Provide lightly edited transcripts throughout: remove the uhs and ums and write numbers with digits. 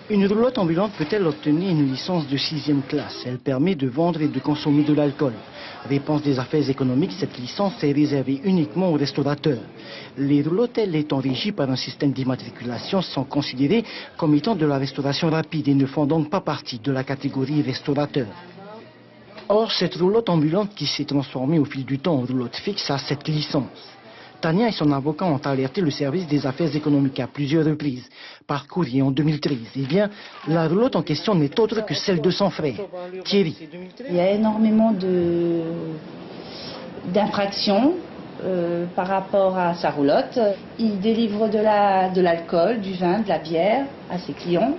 Une roulotte ambulante peut-elle obtenir une licence de 6e classe? Elle permet de vendre et de consommer de l'alcool. Réponse des affaires économiques, cette licence est réservée uniquement aux restaurateurs. Les roulottes, elles, étant régies par un système d'immatriculation, sont considérées comme étant de la restauration rapide et ne font donc pas partie de la catégorie restaurateur. Or, cette roulotte ambulante qui s'est transformée au fil du temps en roulotte fixe a cette licence. Tania et son avocat ont alerté le service des affaires économiques à plusieurs reprises, par courrier en 2013. Eh bien, la roulotte en question n'est autre que celle de son frère, Thierry. Il y a énormément d'infractions par rapport à sa roulotte. Il délivre de l'alcool, du vin, de la bière à ses clients.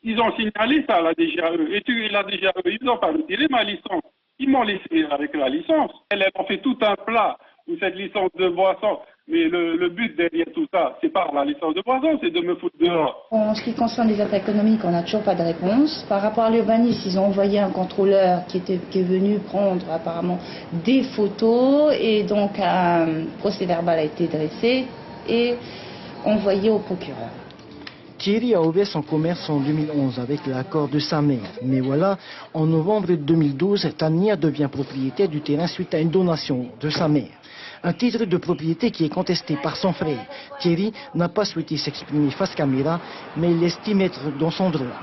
Ils ont signalé ça à la DGAE. Et la DGAE, ils n'ont pas retiré ma licence. Ils m'ont laissé avec la licence. Elles ont fait tout un plat pour cette licence de boisson. Mais le but derrière tout ça, c'est pas la licence de boisson, c'est de me foutre dehors. En ce qui concerne les affaires économiques, on n'a toujours pas de réponse. Par rapport à l'urbanisme, ils ont envoyé un contrôleur qui est venu prendre apparemment des photos. Et donc un procès-verbal a été dressé et envoyé au procureur. Thierry a ouvert son commerce en 2011 avec l'accord de sa mère. Mais voilà, en novembre 2012, Tania devient propriétaire du terrain suite à une donation de sa mère. Un titre de propriété qui est contesté par son frère. Thierry n'a pas souhaité s'exprimer face caméra, mais il estime être dans son droit.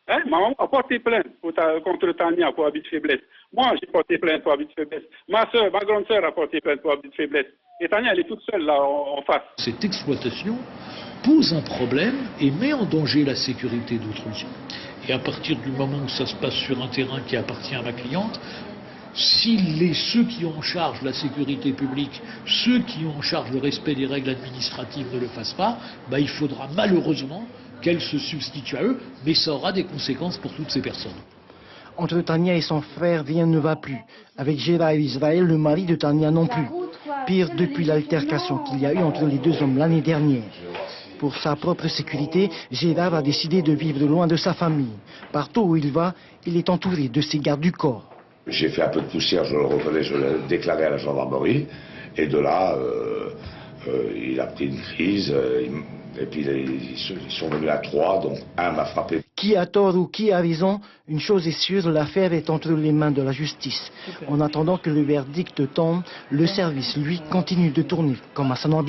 Maman a porté plainte contre Tania pour abus de faiblesse. Moi, j'ai porté plainte pour abus de faiblesse. Ma grande sœur a porté plainte pour abus de faiblesse. Et Tania, elle est toute seule là en face. Cette exploitation pose un problème et met en danger la sécurité d'autrui. Et à partir du moment où ça se passe sur un terrain qui appartient à ma cliente, si ceux qui ont en charge la sécurité publique, ceux qui ont en charge le respect des règles administratives ne le fassent pas, il faudra malheureusement qu'elle se substitue à eux, mais ça aura des conséquences pour toutes ces personnes. Entre Tania et son frère, rien ne va plus. Avec Gérard et Israël, le mari de Tania non plus. Pire depuis l'altercation qu'il y a eu entre les deux hommes l'année dernière. Pour sa propre sécurité, Gérard a décidé de vivre loin de sa famille. Partout où il va, il est entouré de ses gardes du corps. J'ai fait un peu de poussière, je le reconnais, je l'ai déclaré à la gendarmerie. Et de là, il a pris une crise. Et puis ils sont venus à 3, donc un m'a frappé. Qui a tort ou qui a raison, une chose est sûre, l'affaire est entre les mains de la justice. En attendant que le verdict tombe, le service, lui, continue de tourner comme à son habitude.